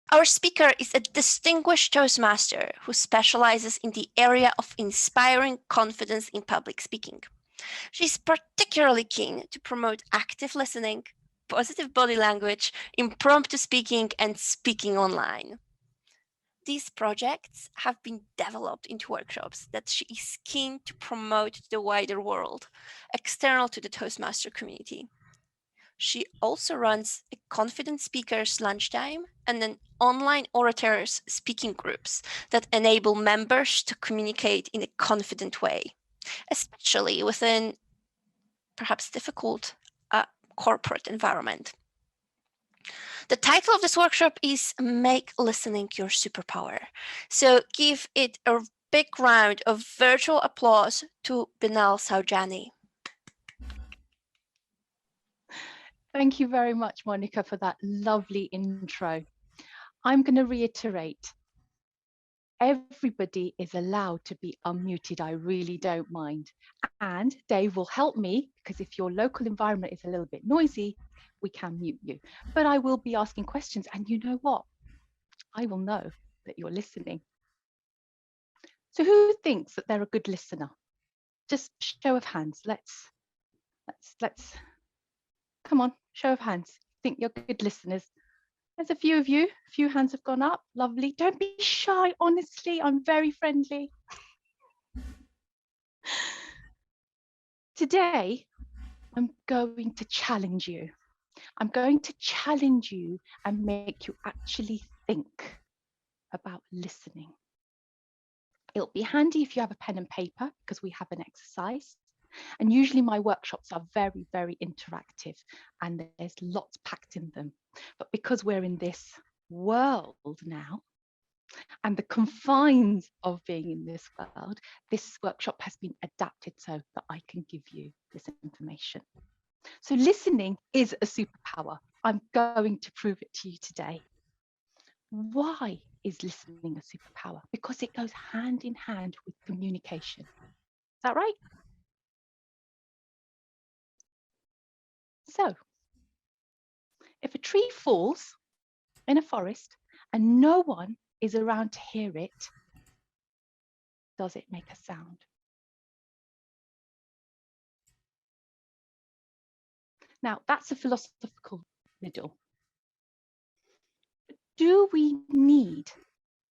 Our speaker is a distinguished Toastmaster who specializes in the area of inspiring confidence in public speaking. She's particularly keen to promote active listening, positive body language, impromptu speaking, and speaking online. These projects have been developed into workshops that she is keen to promote to the wider world, external to the Toastmaster community. She also runs a confident speakers lunchtime and an online orators speaking groups that enable members to communicate in a confident way, especially within perhaps difficult corporate environment. The title of this workshop is Make Listening Your Superpower. So give it a big round of virtual applause to Binal Sawjani. Thank you very much, Monica, for that lovely intro. I'm going to reiterate, everybody is allowed to be unmuted. I really don't mind. And Dave will help me, because if your local environment is a little bit noisy, we can mute you. But I will be asking questions, and you know what? I will know that you're listening. So who thinks that they're a good listener? Just show of hands. Let's come on, show of hands. Think you're good listeners. There's a few of you. A few hands have gone up. Lovely. Don't be shy. Honestly, I'm very friendly. Today, I'm going to challenge you. I'm going to challenge you and make you actually think about listening. It'll be handy if you have a pen and paper because we have an exercise. And usually my workshops are very, very interactive and there's lots packed in them. But because we're in this world now, and the confines of being in this world, this workshop has been adapted so that I can give you this information. So listening is a superpower. I'm going to prove it to you today. Why is listening a superpower? Because it goes hand in hand with communication. Is that right? So, if a tree falls in a forest and no one is around to hear it, does it make a sound? Now, that's a philosophical riddle. Do we need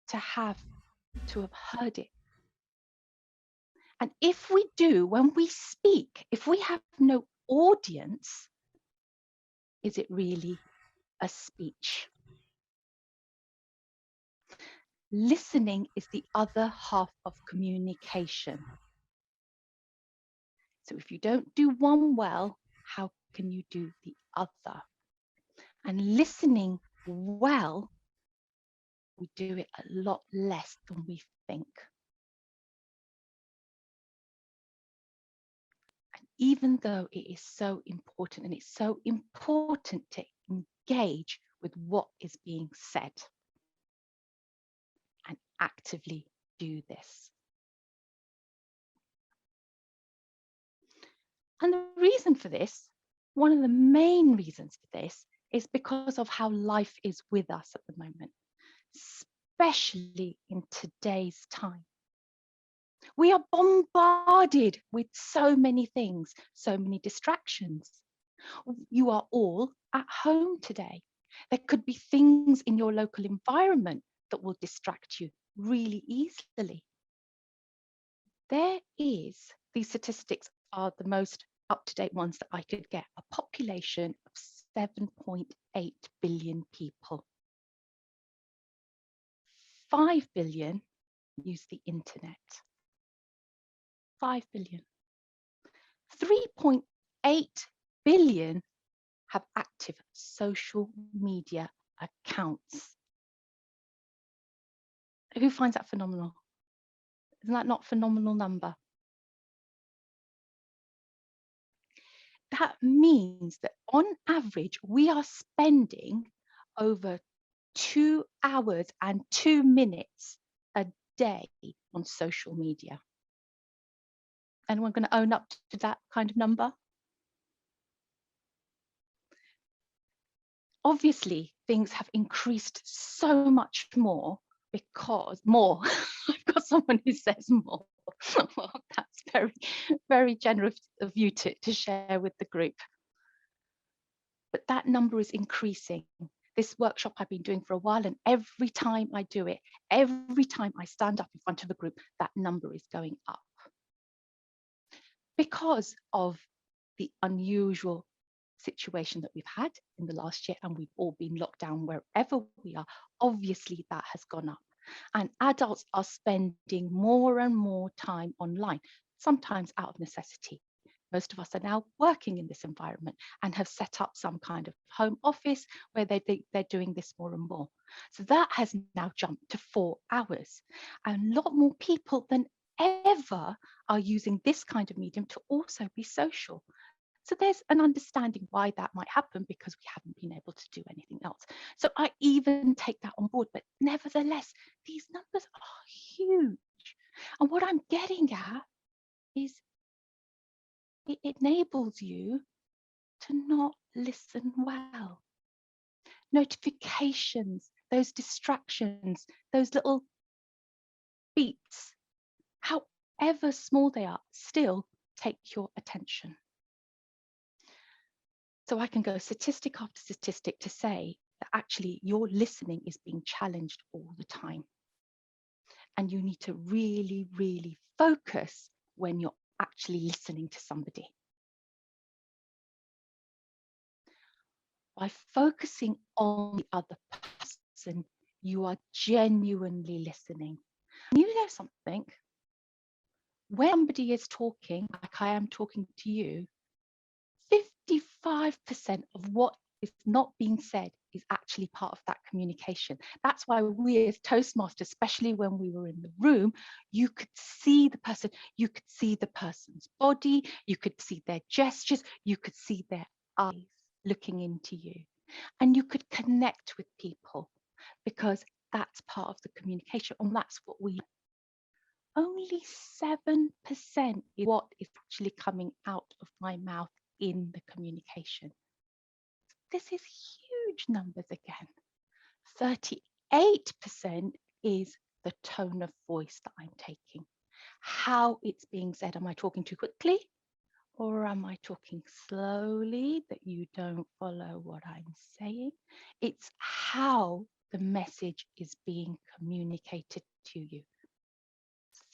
to have heard it? And if we do, when we speak, if we have no audience, is it really a speech? Listening is the other half of communication. So if you don't do one well, how can you do the other? And listening well, we do it a lot less than we think. And even though it is so important, and it's so important to engage with what is being said and actively do this. And the reason for this, one of the main reasons for this, is because of how life is with us at the moment, especially in today's time. We are bombarded with so many things, so many distractions. You are all at home today. There could be things in your local environment that will distract you really easily. These statistics are the most up-to-date ones that I could get, a population of 7.8 billion people. 5 billion use the internet. 5 billion. 3.8 billion have active social media accounts. Who finds that phenomenal? Isn't that not a phenomenal number? That means that on average, we are spending over 2 hours and 2 minutes a day on social media. Anyone going to own up to that kind of number? Obviously, things have increased so much more because more. I've got someone who says more. Well, that's very, very generous of you to share with the group. But that number is increasing. This workshop I've been doing for a while, and every time I do it, every time I stand up in front of a group, that number is going up. Because of the unusual situation that we've had in the last year, and we've all been locked down wherever we are, obviously that has gone up. And adults are spending more and more time online, sometimes out of necessity. Most of us are now working in this environment and have set up some kind of home office where they're doing this more and more. So that has now jumped to 4 hours. And a lot more people than ever are using this kind of medium to also be social. So there's an understanding why that might happen, because we haven't been able to do anything else. So I even take that on board, but nevertheless, these numbers are huge. And what I'm getting at is it enables you to not listen well. Notifications, those distractions, those little beeps, however small they are, still take your attention. So I can go statistic after statistic to say that actually your listening is being challenged all the time. And you need to really, really focus when you're actually listening to somebody. By focusing on the other person, you are genuinely listening. And you know something? When somebody is talking, like I am talking to you, 55% of what is not being said is actually part of that communication. That's why we as Toastmasters, especially when we were in the room, you could see the person, you could see the person's body, you could see their gestures, you could see their eyes looking into you. And you could connect with people because that's part of the communication, and that's what we only 7% is what is actually coming out of my mouth in the communication. This is huge numbers again. 38% is the tone of voice that I'm taking. How it's being said. Am I talking too quickly? Or am I talking slowly that you don't follow what I'm saying? It's how the message is being communicated to you.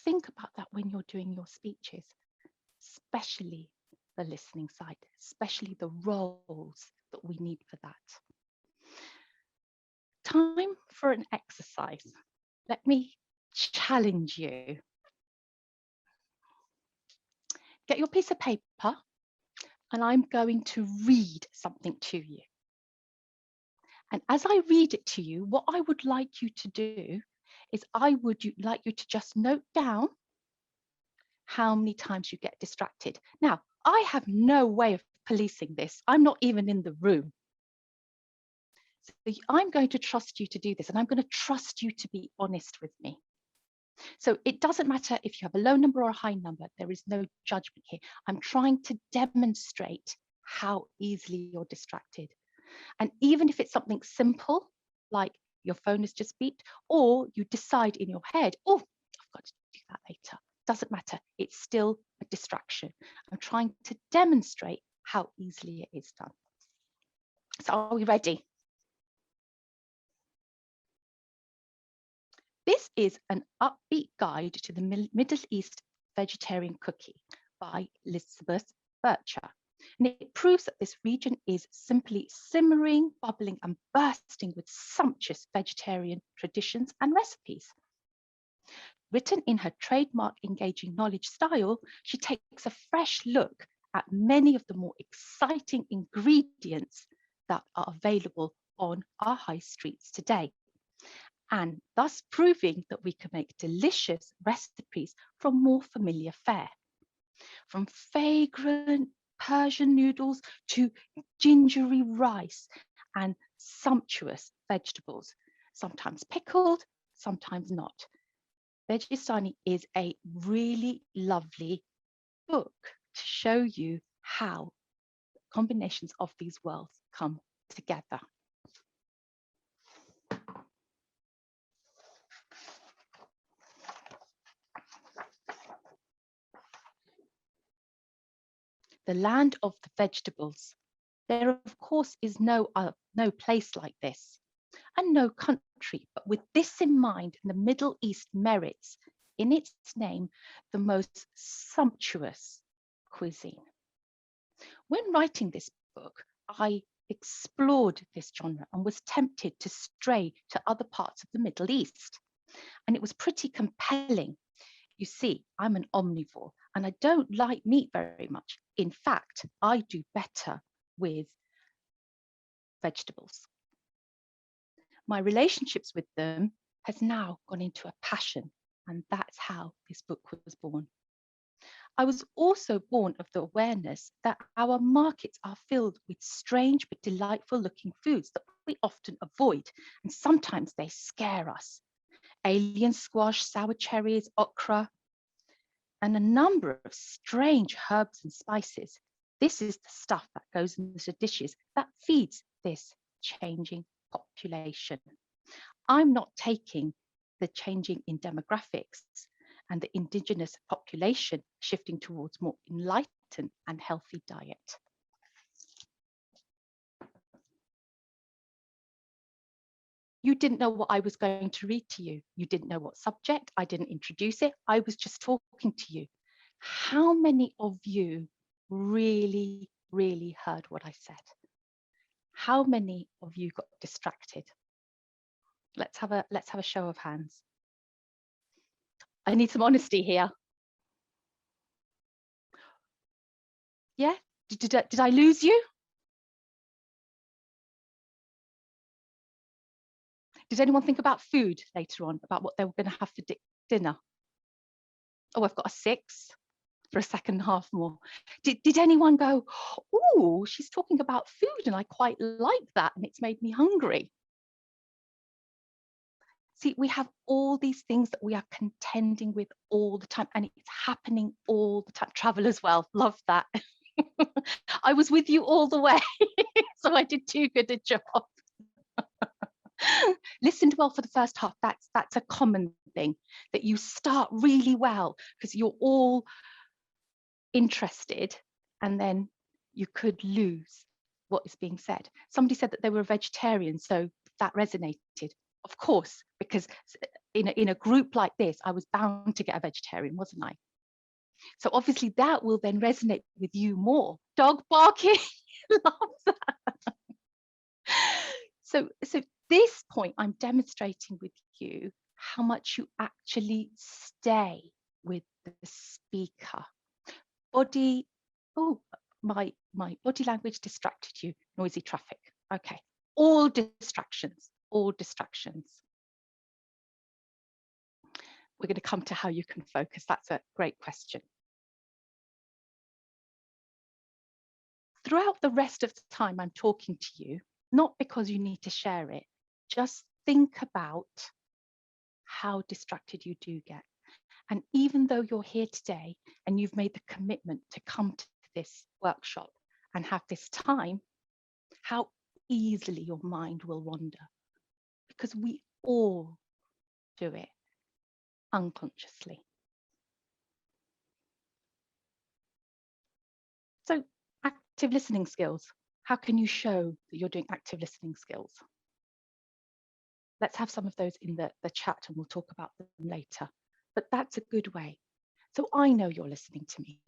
Think about that when you're doing your speeches, especially the listening side, especially the roles that we need for that. Time for an exercise. Let me challenge you. Get your piece of paper, and I'm going to read something to you. And as I read it to you, what I would like you to do is I would like you to just note down how many times you get distracted. Now, I have no way of policing this. I'm not even in the room. So I'm going to trust you to do this, and I'm going to trust you to be honest with me. So it doesn't matter if you have a low number or a high number, there is no judgment here. I'm trying to demonstrate how easily you're distracted. And even if it's something simple, like your phone has just beeped, or you decide in your head, oh, I've got to do that later. Doesn't matter, it's still a distraction. I'm trying to demonstrate how easily it is done. So are we ready? This is an upbeat guide to the Middle East vegetarian cookie by Elizabeth Vercher. And it proves that this region is simply simmering, bubbling, and bursting with sumptuous vegetarian traditions and recipes. Written in her trademark engaging knowledge style, she takes a fresh look at many of the more exciting ingredients that are available on our high streets today, and thus proving that we can make delicious recipes from more familiar fare. From fragrant Persian noodles to gingery rice and sumptuous vegetables, sometimes pickled, sometimes not. Vercher is a really lovely book to show you how combinations of these worlds come together. the land of the vegetables. There, of course, is no place like this, and no country, but with this in mind, the Middle East merits in its name the most sumptuous cuisine. When writing this book, I explored this genre and was tempted to stray to other parts of the Middle East. And it was pretty compelling. You see, I'm an omnivore and I don't like meat very much. In fact, I do better with vegetables. My relationships with them has now gone into a passion, and that's how this book was born. I was also born of the awareness that our markets are filled with strange but delightful looking foods that we often avoid, and sometimes they scare us. Alien squash, sour cherries, okra, and a number of strange herbs and spices. This is the stuff that goes into dishes that feeds this changing population. I'm not taking the changing in demographics and the indigenous population shifting towards more enlightened and healthy diet. You didn't know what I was going to read to you. You didn't know what subject. I didn't introduce it. I was just talking to you. How many of you really, really heard what I said? How many of you got distracted? Let's have a show of hands. I need some honesty here. Yeah, did I lose you? Did anyone think about food later on, about what they were going to have for dinner? Oh, I've got a 6 for a second half more. Did anyone go, oh, she's talking about food and I quite like that and it's made me hungry? See, we have all these things that we are contending with all the time, and it's happening all the time. Travel as well, love that. I was with you all the way, so I did too good a job. Listened well for the first half. That's a common thing, that you start really well because you're all interested, and then you could lose what is being said. Somebody said that they were a vegetarian, so that resonated. Of course, because in a group like this, I was bound to get a vegetarian, wasn't I? So obviously that will then resonate with you more. Dog barking, love that. So this point, I'm demonstrating with you how much you actually stay with the speaker. Body, oh, my body language distracted you, noisy traffic. Okay, all distractions, all distractions. We're going to come to how you can focus. That's a great question. Throughout the rest of the time I'm talking to you, not because you need to share it, just think about how distracted you do get. And even though you're here today and you've made the commitment to come to this workshop and have this time, how easily your mind will wander, because we all do it unconsciously. So active listening skills. How can you show that you're doing active listening skills? Let's have some of those in the chat and we'll talk about them later. But that's a good way. So I know you're listening to me.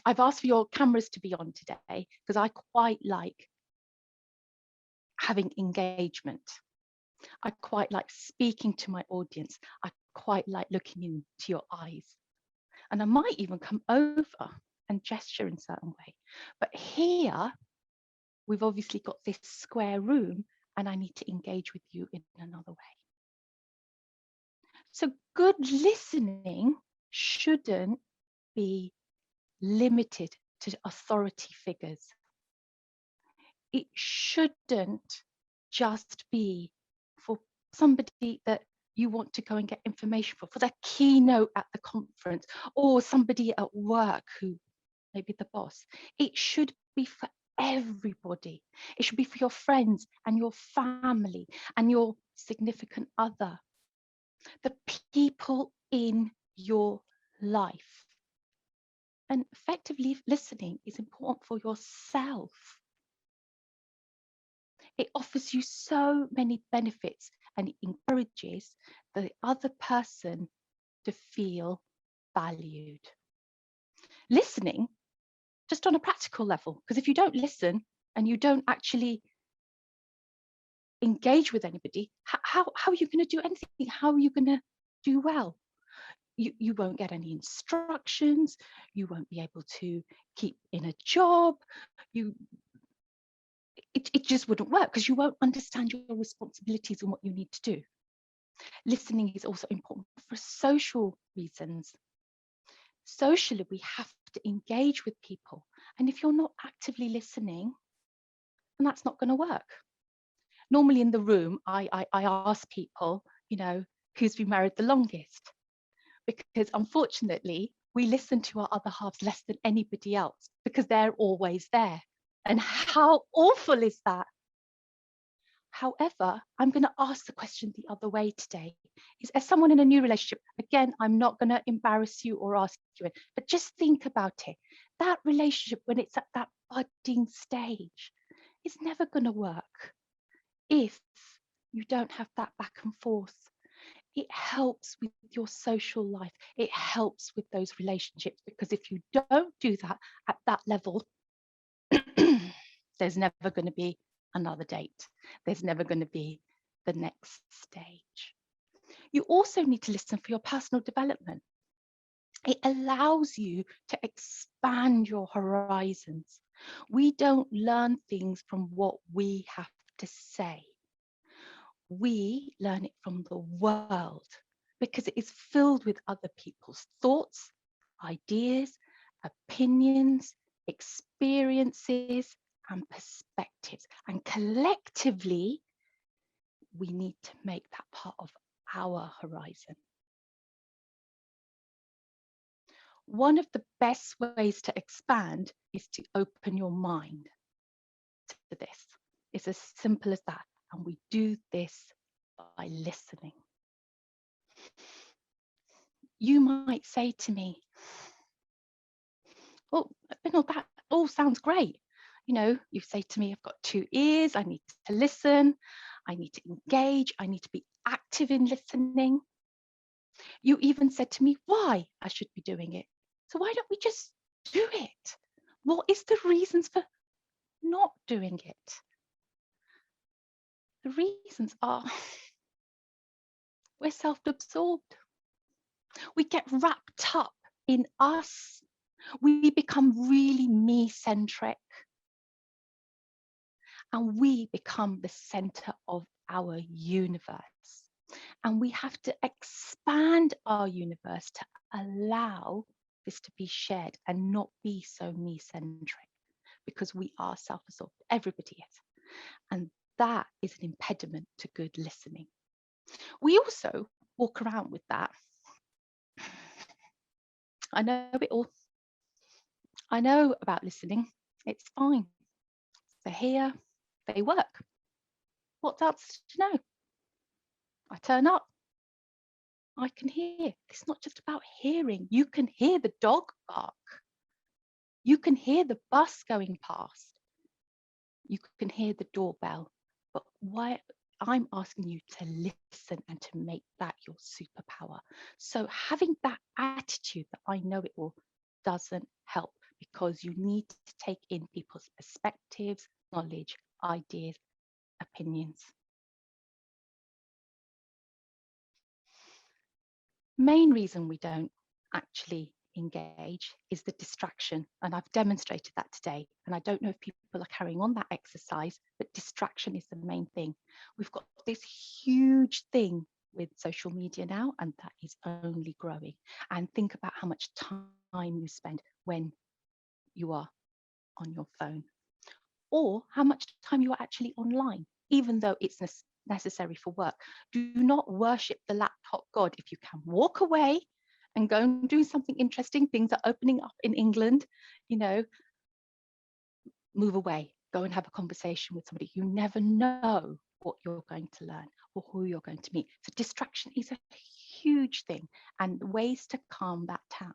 I've asked for your cameras to be on today because I quite like having engagement. I quite like speaking to my audience. I quite like looking into your eyes. And I might even come over and gesture in a certain way. But here, we've obviously got this square room and I need to engage with you in another way. So good listening shouldn't be limited to authority figures. It shouldn't just be for somebody that you want to go and get information for the keynote at the conference, or somebody at work who may be the boss. It should be for everybody. It should be for your friends and your family and your significant other, the people in your life. And effectively listening is important for yourself. It offers you so many benefits and it encourages the other person to feel valued. Listening, just on a practical level, because if you don't listen and you don't actually engage with anybody, how are you going to do anything? How are you going to do well? You won't get any instructions. You won't be able to keep in a job. It just wouldn't work because you won't understand your responsibilities and what you need to do. Listening is also important for social reasons. Socially, we have to engage with people. And if you're not actively listening, then that's not going to work. Normally in the room, I ask people, who's been married the longest? Because unfortunately, we listen to our other halves less than anybody else because they're always there. And how awful is that? However, I'm going to ask the question the other way today. Is there someone in a new relationship? Again, I'm not going to embarrass you or ask you, but just think about it. That relationship, when it's at that budding stage, is never going to work if you don't have that back and forth. It helps with your social life. It helps with those relationships, because if you don't do that at that level, there's never going to be another date. There's never going to be the next stage. You also need to listen for your personal development. It allows you to expand your horizons. We don't learn things from what we have to say. We learn it from the world because it is filled with other people's thoughts, ideas, opinions, experiences, and perspectives. And collectively, we need to make that part of our horizon. One of the best ways to expand is to open your mind to this. It's as simple as that. And we do this by listening. You might say to me, oh, Binal, that all sounds great. You say to me, I've got 2 ears, I need to listen, I need to engage, I need to be active in listening. You even said to me why I should be doing it. So why don't we just do it? What is the reasons for not doing it? The reasons are we're self-absorbed. We get wrapped up in us. We become really me-centric. And we become the center of our universe. And we have to expand our universe to allow this to be shared and not be so me-centric, because we are self-absorbed. Everybody is. And that is an impediment to good listening. We also walk around with that. I know it all. I know about listening. It's fine. They're here. They work. What else to know? I turn up. I can hear. It's not just about hearing. You can hear the dog bark. You can hear the bus going past. You can hear the doorbell. But why I'm asking you to listen and to make that your superpower. So having that attitude that I know it all doesn't help, because you need to take in people's perspectives, knowledge, ideas, opinions. Main reason we don't actually engage is the distraction, and I've demonstrated that today. And I don't know if people are carrying on that exercise, but distraction is the main thing. We've got this huge thing with social media now, and that is only growing. And think about how much time you spend when you are on your phone, or how much time you are actually online, even though it's necessary for work. Do not worship the laptop god. If you can walk away and go and do something interesting, things are opening up in England, move away, go and have a conversation with somebody. You never know what you're going to learn or who you're going to meet. So distraction is a huge thing, and ways to calm that down.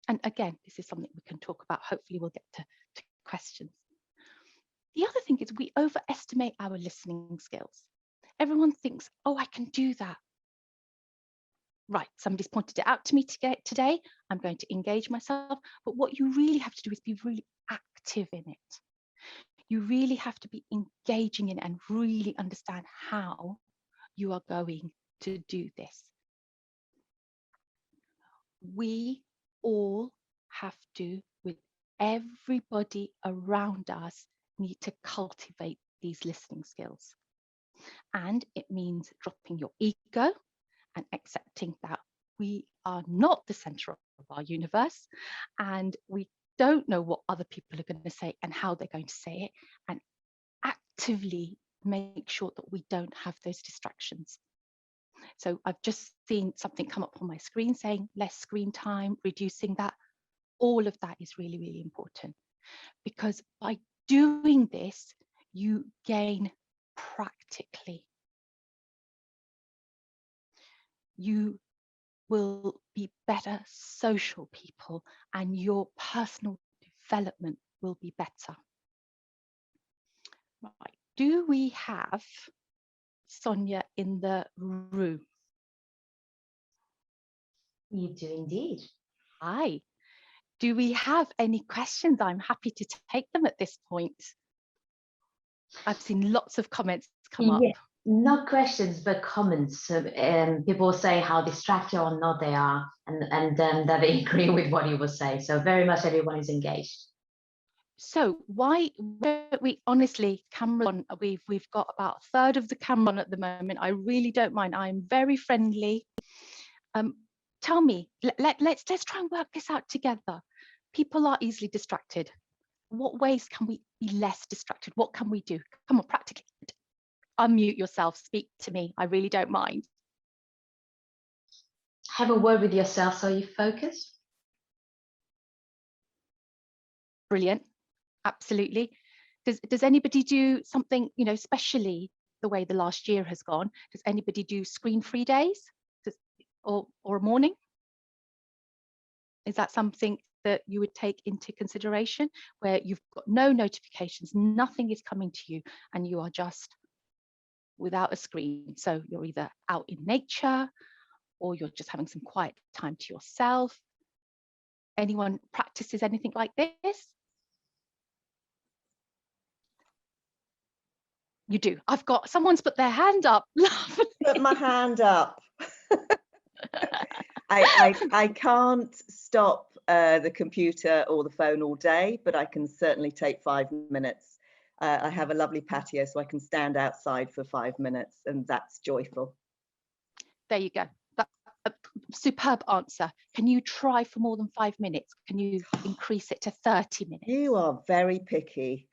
And again, this is something we can talk about. Hopefully we'll get to questions. The other thing is we overestimate our listening skills. Everyone thinks, oh, I can do that. Right, somebody's pointed it out to me today. I'm going to engage myself. But what you really have to do is be really active in it. You really have to be engaging in it and really understand how you are going to do this. We all have to, with everybody around us, need to cultivate these listening skills. And it means dropping your ego and accepting that we are not the center of our universe and we don't know what other people are going to say and how they're going to say it, and actively make sure that we don't have those distractions. So I've just seen something come up on my screen saying less screen time, reducing that. All of that is really, really important, because by doing this, you gain practically. You will be better social people and your personal development will be better. Right. Do we have Sonia in the room? You do indeed. Hi. Do we have any questions? I'm happy to take them at this point. I've seen lots of comments come up. Not questions, but comments. People say how distracted or not they are, and that they agree with what you will say. So very much everyone is engaged. So why don't we, honestly, camera on, we've got about a third of the camera on at the moment. I really don't mind. I'm very friendly. Tell me, let's try and work this out together. People are easily distracted. What ways can we be less distracted? What can we do? Come on, practically. Unmute yourself, speak to me. I really don't mind. Have a word with yourself so you focus. Brilliant. Absolutely. Does anybody do something, you know, especially the way the last year has gone? Does anybody do screen-free days or a morning? Is that something that you would take into consideration, where you've got no notifications, nothing is coming to you, and you are just without a screen? So you're either out in nature or you're just having some quiet time to yourself. Anyone practices anything like this? You do. I've got, someone's put their hand up. Put my hand up. I can't stop the computer or the phone all day, but I can certainly take 5 minutes. I have a lovely patio, so I can stand outside for 5 minutes, and that's joyful. There you go. That's a superb answer. Can you try for more than 5 minutes? Can you increase it to 30 minutes? You are very picky.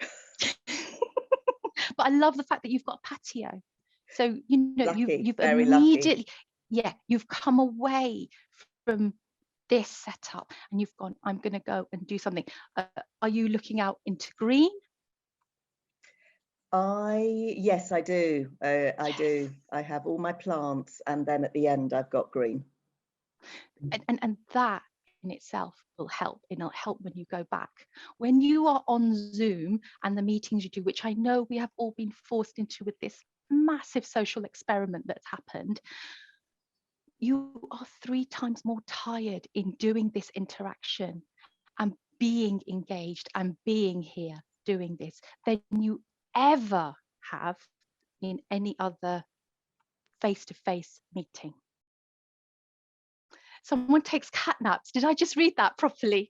But I love the fact that you've got a patio. So, you know, Lucky, you've very immediately, lucky. yeah, you've come away from this setup and you've gone, I'm going to go and do something. Are you looking out into green? Yes, I do. I do. I have all my plants, and then at the end, I've got green. And that in itself will help. It'll help when you go back. When you are on Zoom and the meetings you do, which I know we have all been forced into with this massive social experiment that's happened, you are 3 times more tired in doing this interaction and being engaged and being here doing this than you ever have in any other face-to-face meeting. Someone takes cat naps. Did I just read that properly?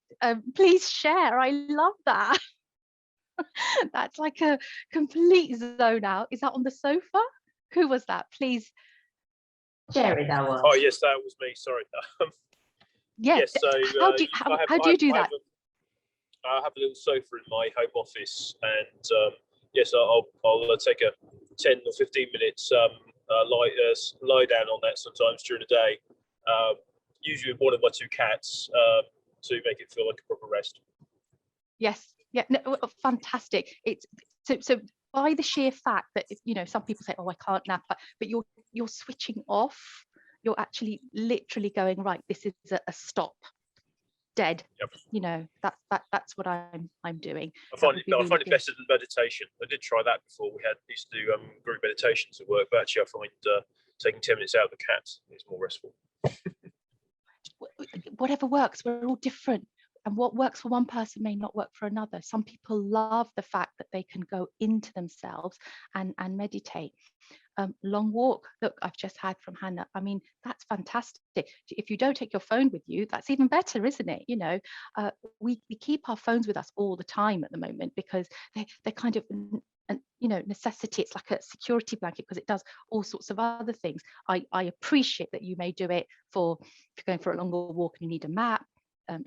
Please share. I love that. That's like a complete zone out. Is that on the sofa? Who was that? Please. Jerry, that was. Oh yes, that was me. Sorry. Yes. So how do you do that? I have a little sofa in my home office, and yes, I'll take a 10 or 15 minutes lie down on that sometimes during the day. Usually with one of my 2 cats to make it feel like a proper rest. Yes. Yeah. No, fantastic. It's so by the sheer fact that, you know, some people say, oh, I can't nap, but you're switching off. You're actually literally going, right, this is a stop. dead. Yep. You know, that's what I'm doing. I find That it, would be I find really it good. better than meditation. I did try that before. We used to do group meditations at work, but actually I find taking 10 minutes out of the cat is more restful. Whatever works, we're all different. And what works for one person may not work for another. Some people love the fact that they can go into themselves and meditate. Long walk, look, I've just had from Hannah. I mean, that's fantastic. If you don't take your phone with you, that's even better, isn't it? You know, we keep our phones with us all the time at the moment because they're kind of you know, necessity. It's like a security blanket because it does all sorts of other things. I appreciate that you may do it for, if you're going for a longer walk and you need a map,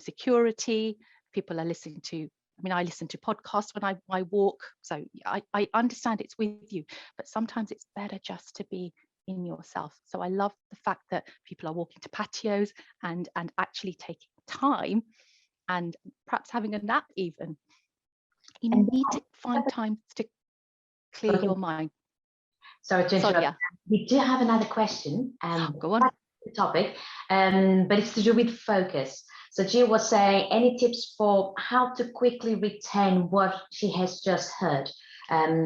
security. People are listening to, I mean, I listen to podcasts when I walk, so I understand it's with you, but sometimes it's better just to be in yourself. So I love the fact that people are walking to patios and actually taking time and perhaps having a nap even. You need to find time to clear your mind. Sorry to interrupt. Yeah. We do have another question. Go on. The topic, but it's to do with focus. So Jill was saying, any tips for how to quickly retain what she has just heard?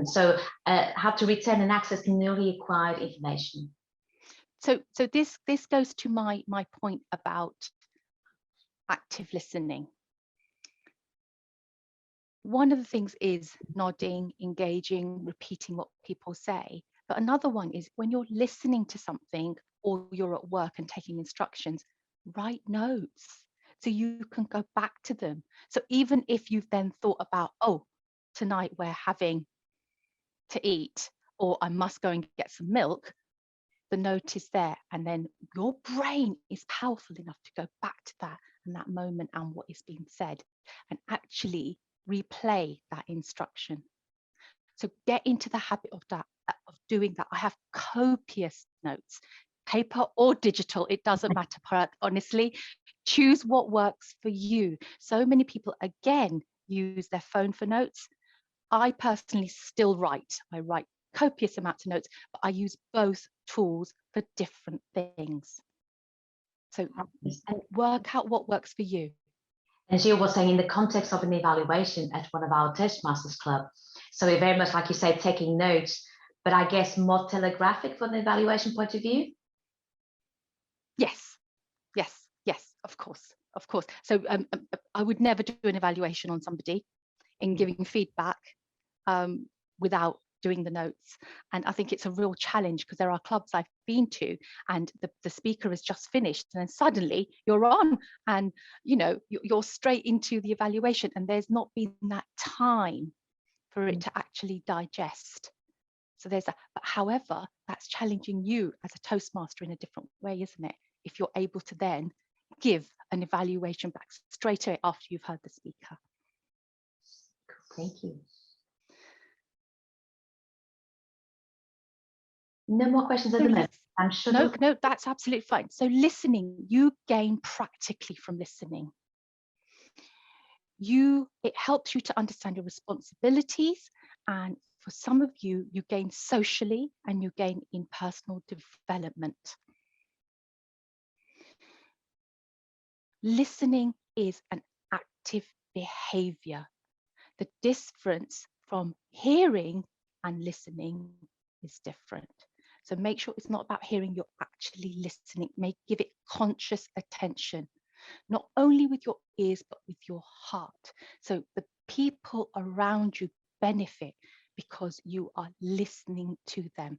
So how to retain and access newly acquired information. So this goes to my point about active listening. One of the things is nodding, engaging, repeating what people say. But another one is when you're listening to something or you're at work and taking instructions, write notes so you can go back to them. So even if you've then thought about, oh, tonight we're having to eat, or I must go and get some milk, the note is there. And then your brain is powerful enough to go back to that and that moment and what is being said and actually replay that instruction. So get into the habit of doing that. I have copious notes, paper or digital, it doesn't matter. Honestly, choose what works for you. So many people, again, use their phone for notes. I personally still write. I write copious amounts of notes, but I use both tools for different things. So work out what works for you. And Jill was saying in the context of an evaluation at one of our Toastmasters club. So we're very much, like you say, taking notes, but I guess more telegraphic from an evaluation point of view. Yes, of course. So I would never do an evaluation on somebody in giving feedback without doing the notes. And I think it's a real challenge because there are clubs I've been to and the speaker has just finished and then suddenly you're on and you know you're straight into the evaluation and there's not been that time for it to actually digest. So there's that. But however, that's challenging you as a Toastmaster in a different way, isn't it? If you're able to then give an evaluation back straight away after you've heard the speaker. Thank you. No more questions at the moment. I'm sure. No, that's absolutely fine. So listening, you gain practically from listening. It helps you to understand your responsibilities, and for some of you, you gain socially and you gain in personal development. Listening is an active behavior. The difference from hearing and listening is different. So make sure it's not about hearing, you're actually listening. Give it conscious attention, not only with your ears, but with your heart. So the people around you benefit because you are listening to them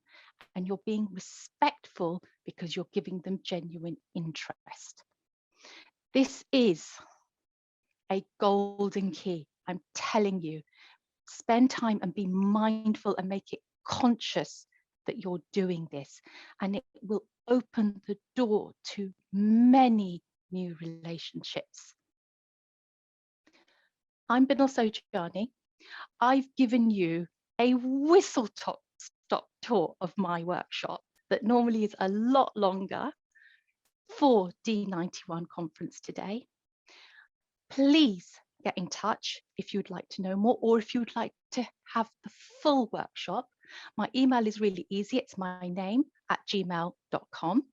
and you're being respectful because you're giving them genuine interest. This is a golden key. I'm telling you, spend time and be mindful and make it conscious that you're doing this. And it will open the door to many new relationships. I'm Binal Sawjani. I've given you a whistle-stop tour of my workshop that normally is a lot longer for D91 conference today. Please get in touch if you'd like to know more or if you'd like to have the full workshop. My email is really easy. It's my name @gmail.com.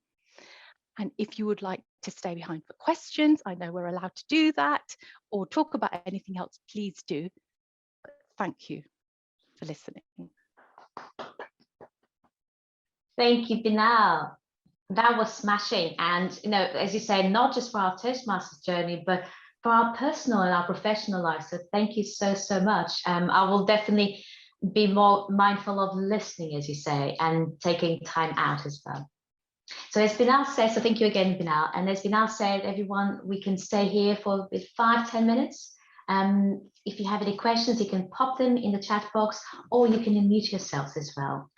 And if you would like to stay behind for questions, I know we're allowed to do that, or talk about anything else, please do. But thank you for listening. Thank you, Binal. That was smashing. And, you know, as you say, not just for our Toastmasters journey, but for our personal and our professional life. So thank you so, so much. I will definitely be more mindful of listening, as you say, and taking time out as well. So as Binal said, so thank you again, Binal. And as Binal said, everyone, we can stay here for 5-10 minutes. If you have any questions, you can pop them in the chat box, or you can unmute yourselves as well.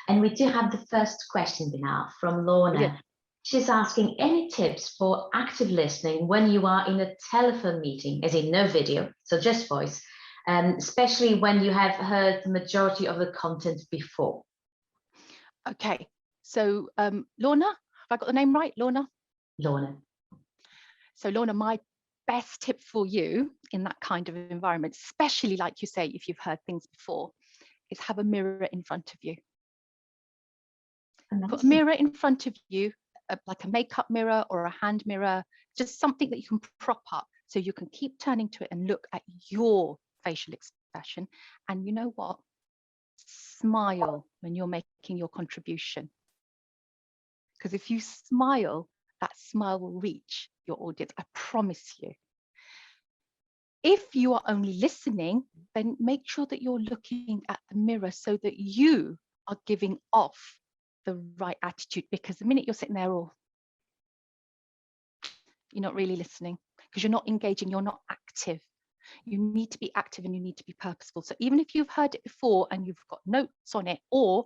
And we do have the first question, Binal, from Lorna. Yeah. She's asking, any tips for active listening when you are in a telephone meeting, as in no video, so just voice, especially when you have heard the majority of the content before? Okay, so Lorna, have I got the name right, Lorna? Lorna. So Lorna, my best tip for you in that kind of environment, especially like you say, if you've heard things before, is have a mirror in front of you. Amazing. Put a mirror in front of you, like a makeup mirror or a hand mirror, just something that you can prop up so you can keep turning to it and look at your facial expression. And you know what? Smile when you're making your contribution. Because if you smile, that smile will reach your audience, I promise you. If you are only listening, then make sure that you're looking at the mirror so that you are giving off the right attitude, because the minute you're sitting there, you're not really listening, because you're not engaging, you're not active. You need to be active and you need to be purposeful. So even if you've heard it before and you've got notes on it, or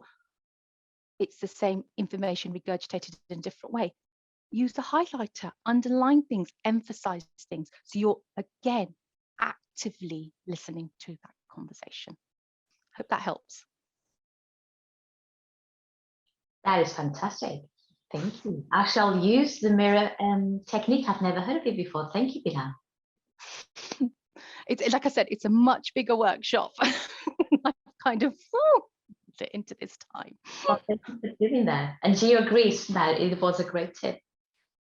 it's the same information regurgitated in a different way, use the highlighter, underline things, emphasize things. So you're, again, actively listening to that conversation. Hope that helps. That is fantastic. Thank you. I shall use the mirror technique. I've never heard of it before. Thank you, Binal. It's like I said, it's a much bigger workshop. I've kind of fit into this time. Well, thank you for doing that. And Gio agrees that it was a great tip.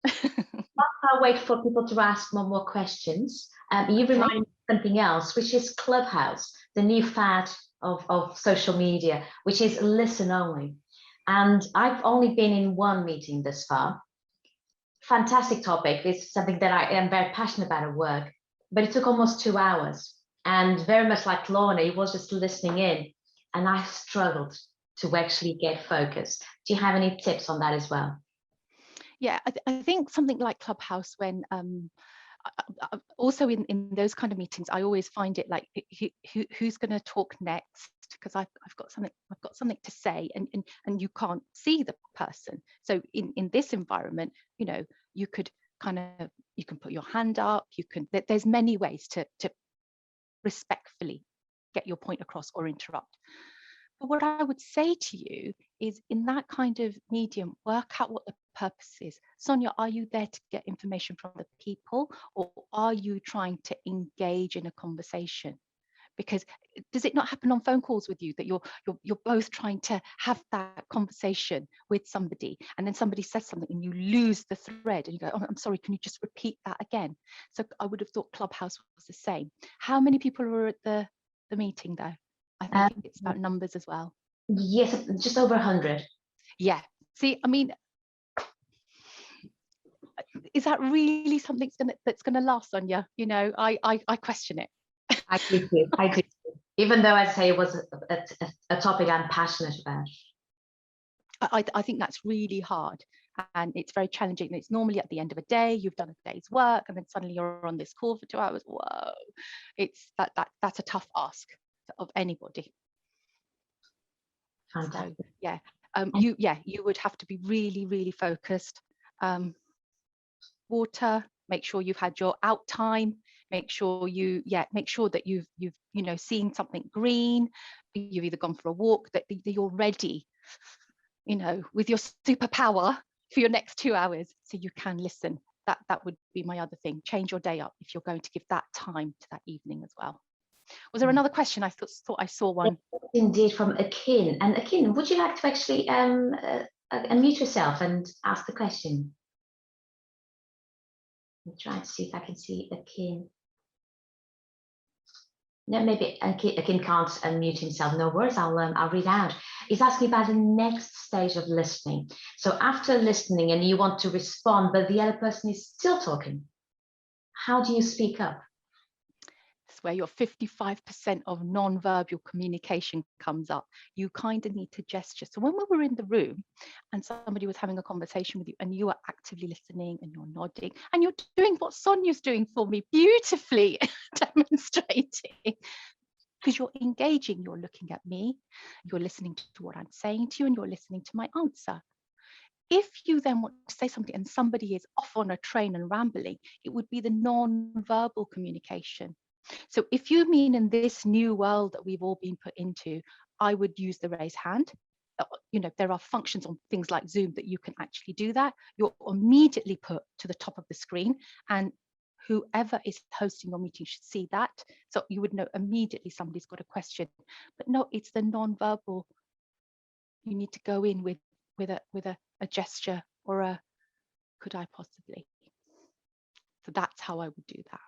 I'll wait for people to ask more questions. You remind me of something else, which is Clubhouse, the new fad of social media, which is listen only. And I've only been in one meeting this far. Fantastic topic. It's something that I am very passionate about at work, but it took almost 2 hours. And very much like Lorna, it was just listening in. And I struggled to actually get focused. Do you have any tips on that as well? Yeah, I think something like Clubhouse, when also in those kind of meetings, I always find it like who's going to talk next, because I've got something to say, and you can't see the person. So in this environment, you know, you can put your hand up, there's many ways to respectfully get your point across or interrupt. But what I would say to you is, in that kind of medium, work out what the purpose is. Sonia, are you there to get information from the people, or are you trying to engage in a conversation? Because does it not happen on phone calls with you that you're both trying to have that conversation with somebody, and then somebody says something and you lose the thread and you go, oh, I'm sorry, can you just repeat that again? So I would have thought Clubhouse was the same. How many people were at the meeting though? I think it's about numbers as well. Yes, just over 100. Yeah. See, I mean, is that really something that's gonna last, Sonia? You know, I question it. I do too. I do. Even though I say it was a topic I'm passionate about. I think that's really hard, and it's very challenging. It's normally at the end of a day, you've done a day's work, and then suddenly you're on this call for 2 hours. Whoa, that's a tough ask of anybody. Fantastic. So yeah, you would have to be really, really focused. Water, make sure you've had your out time, make sure that you've seen something green, you've either gone for a walk, that you're ready, you know, with your superpower for your next 2 hours, so you can listen. That would be my other thing. Change your day up if you're going to give that time to that evening as well. Was there another question? I thought I saw one. Indeed, from Akin. And Akin, would you like to actually unmute yourself and ask the question. I'm trying to see if I can see Akin. No, maybe Akin can't unmute himself. No worries, I'll read out. He's asking about the next stage of listening. So after listening and you want to respond, but the other person is still talking, how do you speak up? It's where your 55% of non-verbal communication comes up. You kind of need to gesture. So when we were in the room and somebody was having a conversation with you and you are actively listening and you're nodding and you're doing what Sonia's doing for me, beautifully demonstrating, because you're engaging, you're looking at me, you're listening to what I'm saying to you, and you're listening to my answer. If you then want to say something and somebody is off on a train and rambling, it would be the non-verbal communication. So if you mean in this new world that we've all been put into, I would use the raise hand. You know, there are functions on things like Zoom that you can actually do that. You're immediately put to the top of the screen, and whoever is hosting your meeting should see that. So you would know immediately somebody's got a question. But no, it's the non-verbal. You need to go in with a gesture or a could I possibly. So that's how I would do that.